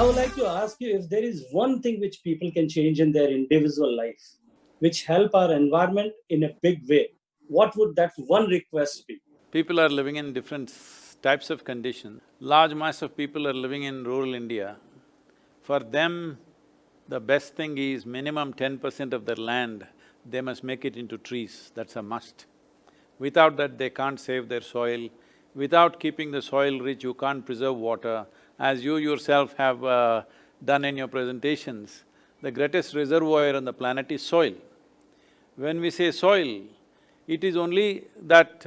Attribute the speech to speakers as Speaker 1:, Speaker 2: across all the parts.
Speaker 1: I would like to ask you if there is one thing which people can change in their individual life, which help our environment in a big way. What would that one request be?
Speaker 2: People are living in different types of conditions. Large mass of people are living in rural India. For them, the best thing is minimum 10% of their land, they must make it into trees, that's a must. Without that, they can't save their soil. Without keeping the soil rich, you can't preserve water. As you yourself have done in your presentations, the greatest reservoir on the planet is soil. When we say soil, it is only that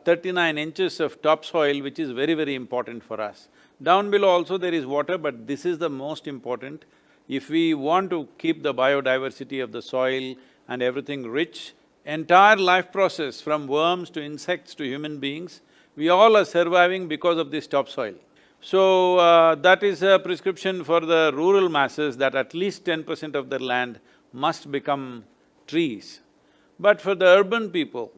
Speaker 2: 39 inches of topsoil which is very, very important for us. Down below also there is water, but this is the most important. If we want to keep the biodiversity of the soil and everything rich, entire life process from worms to insects to human beings, we all are surviving because of this topsoil. So, that is a prescription for the rural masses that at least 10% of their land must become trees. But for the urban people,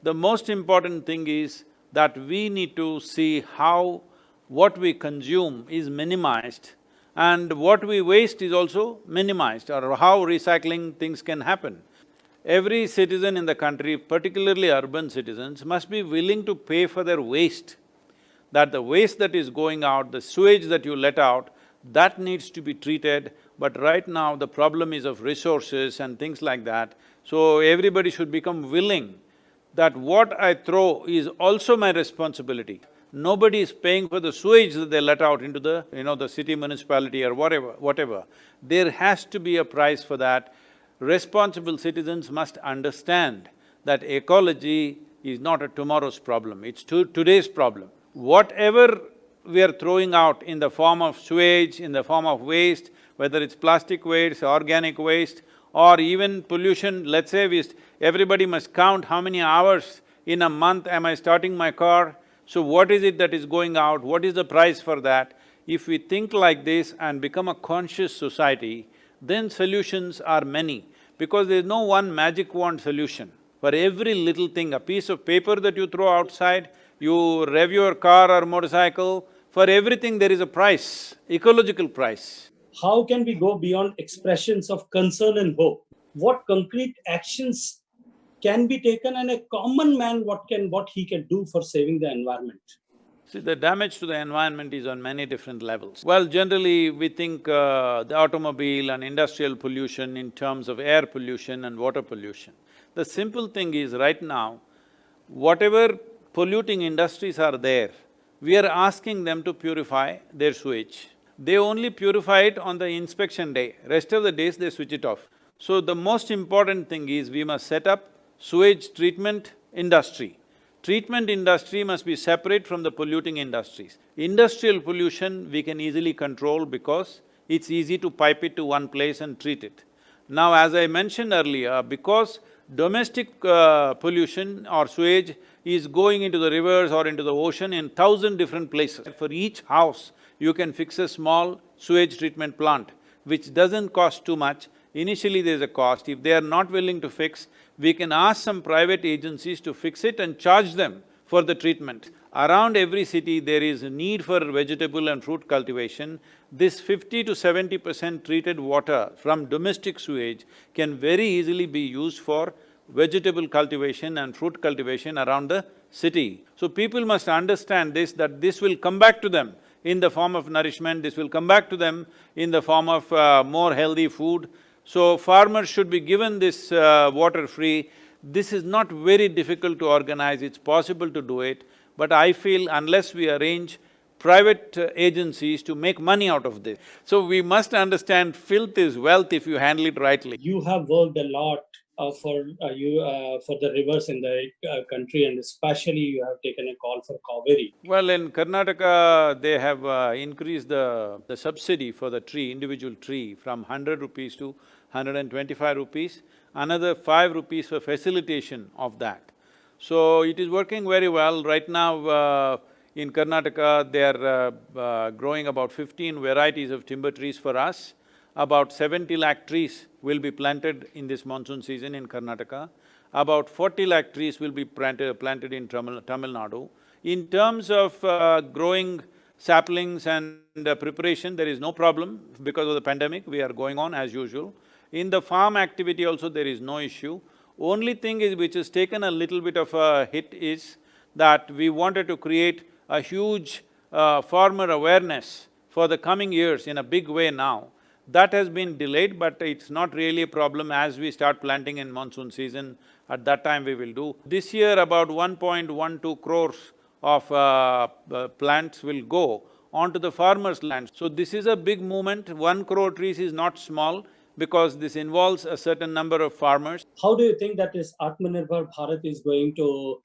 Speaker 2: the most important thing is that we need to see how what we consume is minimized and what we waste is also minimized, or how recycling things can happen. Every citizen in the country, particularly urban citizens, must be willing to pay for their waste. That the waste that is going out, the sewage that you let out, that needs to be treated. But right now, the problem is of resources and things like that. So everybody should become willing that what I throw is also my responsibility. Nobody is paying for the sewage that they let out into the, the city municipality or whatever. There has to be a price for that. Responsible citizens must understand that ecology is not a tomorrow's problem, it's today's problem. Whatever we are throwing out in the form of sewage, in the form of waste, whether it's plastic waste, organic waste, or even pollution, let's say everybody must count how many hours in a month am I starting my car, so what is it that is going out, what is the price for that? If we think like this and become a conscious society, then solutions are many, because there's no one magic wand solution. For every little thing, a piece of paper that you throw outside, you rev your car or motorcycle, for everything there is a price, ecological price.
Speaker 1: How can we go beyond expressions of concern and hope? What concrete actions can be taken, and a common man what he can do for saving the environment?
Speaker 2: See, the damage to the environment is on many different levels. Well, generally we think the automobile and industrial pollution in terms of air pollution and water pollution. The simple thing is, right now, whatever polluting industries are there, we are asking them to purify their sewage. They only purify it on the inspection day, rest of the days they switch it off. So the most important thing is we must set up sewage treatment industry. Treatment industry must be separate from the polluting industries. Industrial pollution we can easily control because it's easy to pipe it to one place and treat it. Now, as I mentioned earlier, because domestic pollution or sewage is going into the rivers or into the ocean in 1,000 different places. For each house, you can fix a small sewage treatment plant, which doesn't cost too much. Initially there's a cost. If they are not willing to fix, we can ask some private agencies to fix it and charge them for the treatment. Around every city there is a need for vegetable and fruit cultivation. This 50 to 70% treated water from domestic sewage can very easily be used for vegetable cultivation and fruit cultivation around the city. So people must understand this, that this will come back to them in the form of nourishment, this will come back to them in the form of more healthy food. So farmers should be given this water free. This is not very difficult to organize, it's possible to do it, but I feel unless we arrange private agencies to make money out of this. So we must understand filth is wealth if you handle it rightly.
Speaker 1: You have worked a lot for the rivers in the country, and especially you have taken a call for Cavery.
Speaker 2: Well, in Karnataka, they have increased the subsidy for the tree, individual tree, from 100 rupees to 125 rupees, another 5 rupees for facilitation of that. So it is working very well. Right now, in Karnataka, they are growing about 15 varieties of timber trees for us. About 70 lakh trees will be planted in this monsoon season in Karnataka. About 40 lakh trees will be planted in Tamil Nadu. In terms of growing Saplings and preparation, there is no problem. Because of the pandemic, we are going on as usual. In the farm activity also, there is no issue. Only thing is which has taken a little bit of a hit is that we wanted to create a huge farmer awareness for the coming years in a big way now. That has been delayed, but it's not really a problem. As we start planting in monsoon season, at that time we will do. This year about 1.12 crores of plants will go onto the farmers' land. So this is a big movement. 1 crore trees is not small because this involves a certain number of farmers.
Speaker 1: How do you think that this Atmanirbhar Bharat is going to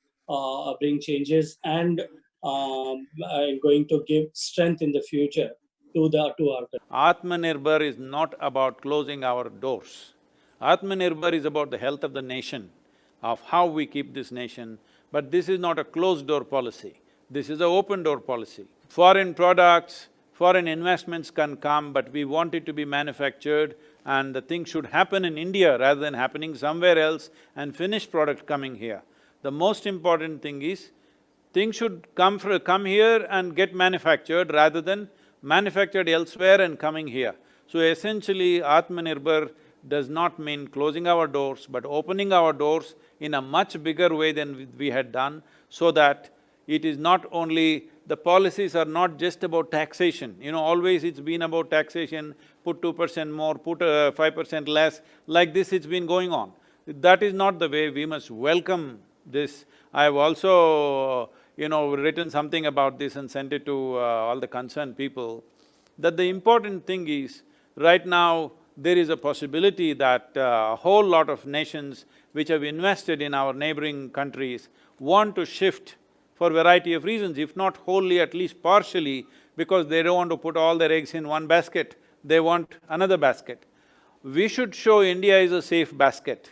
Speaker 1: bring changes and going to give strength in the future to our country?
Speaker 2: Atmanirbhar is not about closing our doors. Atmanirbhar is about the health of the nation, of how we keep this nation. But this is not a closed-door policy, this is an open-door policy. Foreign products, foreign investments can come, but we want it to be manufactured and the thing should happen in India rather than happening somewhere else and finished product coming here. The most important thing is, things should come here and get manufactured rather than manufactured elsewhere and coming here. So essentially, Atmanirbhar does not mean closing our doors, but opening our doors in a much bigger way than we had done, so that it is not only… the policies are not just about taxation. Always it's been about taxation, put 2% more, put 5% less, like this it's been going on. That is not the way. We must welcome this. I have also, written something about this and sent it to all the concerned people, that the important thing is, right now, there is a possibility that a whole lot of nations which have invested in our neighboring countries want to shift for a variety of reasons, if not wholly, at least partially, because they don't want to put all their eggs in one basket, they want another basket. We should show India is a safe basket.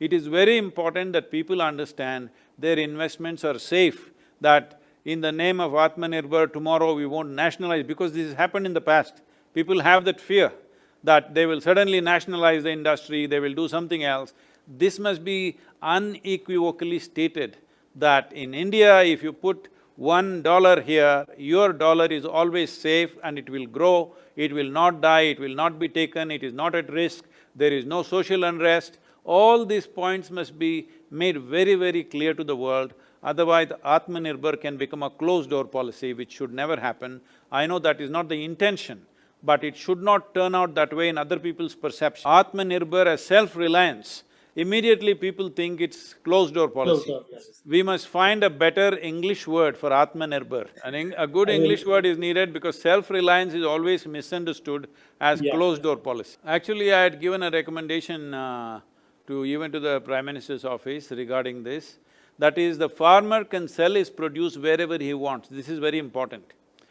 Speaker 2: It is very important that people understand their investments are safe, that in the name of Atmanirbhar, tomorrow we won't nationalize, because this has happened in the past. People have that fear that they will suddenly nationalize the industry, they will do something else. This must be unequivocally stated that in India, if you put $1 here, your dollar is always safe and it will grow, it will not die, it will not be taken, it is not at risk, there is no social unrest. All these points must be made very, very clear to the world. Otherwise, Atmanirbhar can become a closed-door policy, which should never happen. I know that is not the intention, but it should not turn out that way in other people's perception. Atmanirbhar as self-reliance, immediately people think it's closed-door policy. We must find a better English word for Atmanirbhar. A good English word is needed, because self-reliance is always misunderstood as closed-door policy. Actually, I had given a recommendation even to the Prime Minister's office regarding this. That is, the farmer can sell his produce wherever he wants. This is very important.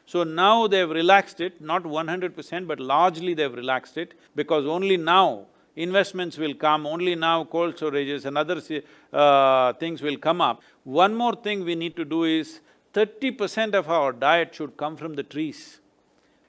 Speaker 2: So now they've relaxed it, not 100%, but largely they've relaxed it, because only now investments will come, only now cold storages and other things will come up. One more thing we need to do is, 30% of our diet should come from the trees.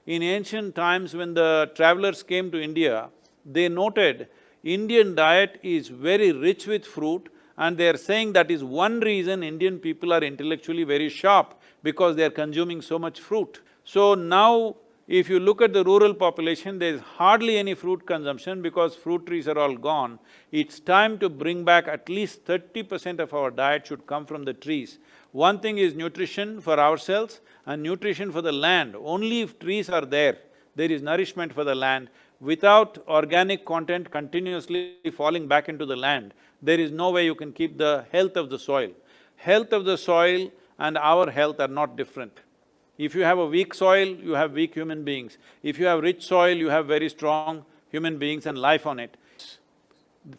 Speaker 2: In ancient times, when the travelers came to India, they noted Indian diet is very rich with fruit, and they are saying that is one reason Indian people are intellectually very sharp, because they are consuming so much fruit. So now, if you look at the rural population, there is hardly any fruit consumption because fruit trees are all gone. It's time to bring back at least 30% of our diet should come from the trees. One thing is nutrition for ourselves and nutrition for the land. Only if trees are there, there is nourishment for the land. Without organic content continuously falling back into the land, there is no way you can keep the health of the soil. Health of the soil and our health are not different. If you have a weak soil, you have weak human beings. If you have rich soil, you have very strong human beings and life on it.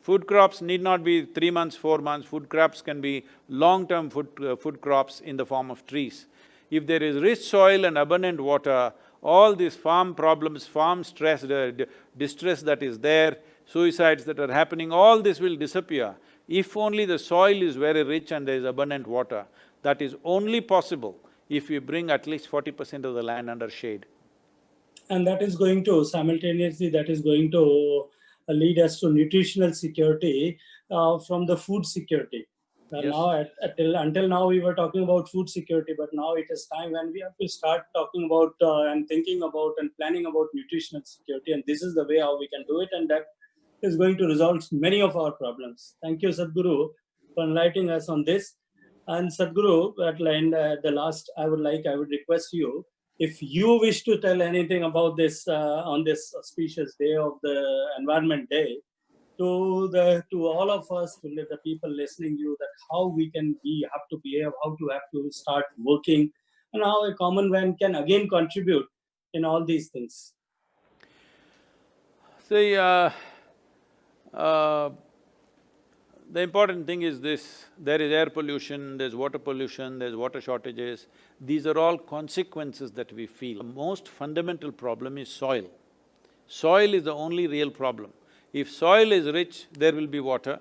Speaker 2: Food crops need not be 3 months, 4 months, food crops can be long-term food crops in the form of trees. If there is rich soil and abundant water, all these farm problems, farm stress, distress that is there, suicides that are happening, all this will disappear if only the soil is very rich and there is abundant water. That is only possible if we bring at least 40% of the land under shade.
Speaker 1: And that is going to, simultaneously, that is going to lead us to nutritional security from the food security.
Speaker 2: Yes.
Speaker 1: Now, until now, we were talking about food security, but now it is time when we have to start talking about and thinking about and planning about nutritional security. And this is the way how we can do it, and that is going to resolve many of our problems. Thank you, Sadhguru, for enlightening us on this. And Sadhguru, the last, I would request you, if you wish to tell anything about this on this auspicious day of the Environment Day, to all of us, to the people listening you, that how we have to behave, how to have to start working, and how a common man can again contribute in all these things.
Speaker 2: See, the important thing is this, there is air pollution, there's water pollution, there's water shortages. These are all consequences that we feel. The most fundamental problem is soil. Soil is the only real problem. If soil is rich, there will be water.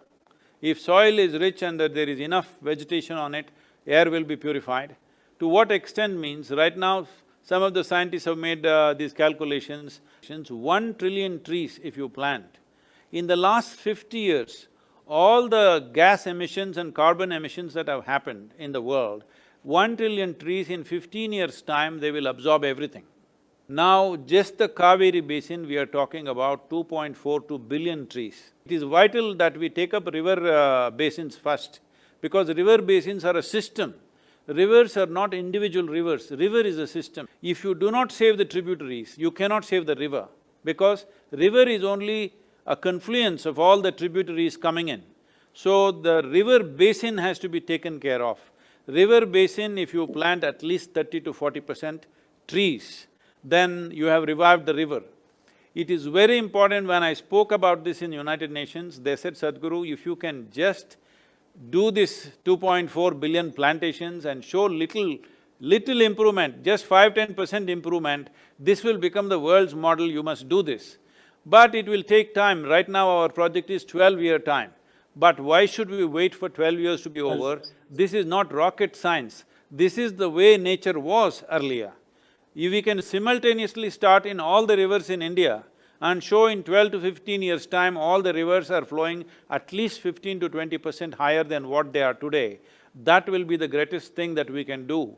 Speaker 2: If soil is rich and that there is enough vegetation on it, air will be purified. To what extent means, right now, some of the scientists have made these calculations, 1 trillion trees if you plant. In the last 50 years, all the gas emissions and carbon emissions that have happened in the world, 1 trillion trees in 15 years' time, they will absorb everything. Now, just the Cavery basin, we are talking about 2.42 billion trees. It is vital that we take up river basins first, because river basins are a system. Rivers are not individual rivers, river is a system. If you do not save the tributaries, you cannot save the river, because river is only a confluence of all the tributaries coming in. So the river basin has to be taken care of. River basin, if you plant at least 30 to 40% trees, then you have revived the river. It is very important. When I spoke about this in United Nations, they said, Sadhguru, if you can just do this 2.4 billion plantations and show little improvement, just 5–10% improvement, this will become the world's model, you must do this. But it will take time. Right now our project is 12-year time. But why should we wait for 12 years to be over? This is not rocket science. This is the way nature was earlier. If we can simultaneously start in all the rivers in India and show in 12 to 15 years' time all the rivers are flowing at least 15 to 20% higher than what they are today, that will be the greatest thing that we can do.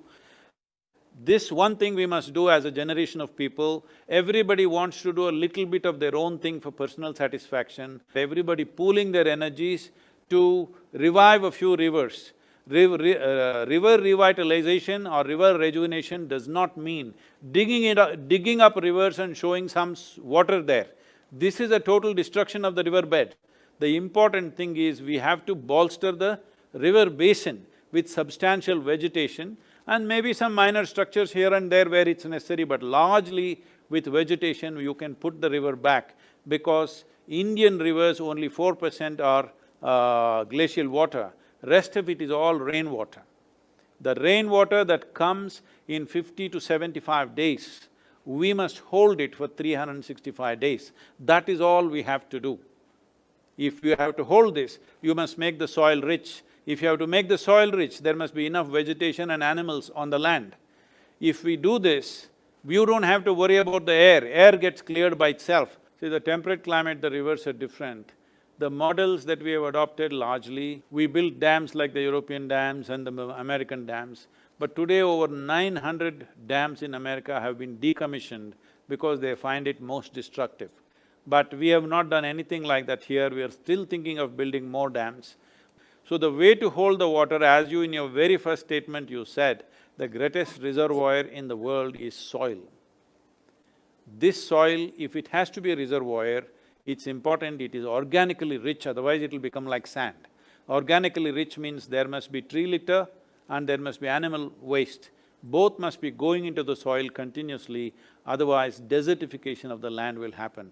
Speaker 2: This one thing we must do as a generation of people. Everybody wants to do a little bit of their own thing for personal satisfaction. Everybody pooling their energies to revive a few rivers. River revitalization or river rejuvenation does not mean digging up rivers and showing some water there. This is a total destruction of the river bed. The important thing is we have to bolster the river basin with substantial vegetation and maybe some minor structures here and there where it's necessary, but largely with vegetation you can put the river back, because Indian rivers only 4% are glacial water, rest of it is all rainwater. The rainwater that comes in 50 to 75 days, we must hold it for 365 days. That is all we have to do. If you have to hold this, you must make the soil rich. If you have to make the soil rich, there must be enough vegetation and animals on the land. If we do this, you don't have to worry about the air gets cleared by itself. See, the temperate climate, the rivers are different. The models that we have adopted largely, we built dams like the European dams and the American dams, but today over 900 dams in America have been decommissioned because they find it most destructive. But we have not done anything like that here, we are still thinking of building more dams. So the way to hold the water, as you in your very first statement you said, the greatest reservoir in the world is soil. This soil, if it has to be a reservoir, it's important it is organically rich, otherwise it will become like sand. Organically rich means there must be tree litter and there must be animal waste. Both must be going into the soil continuously, otherwise desertification of the land will happen.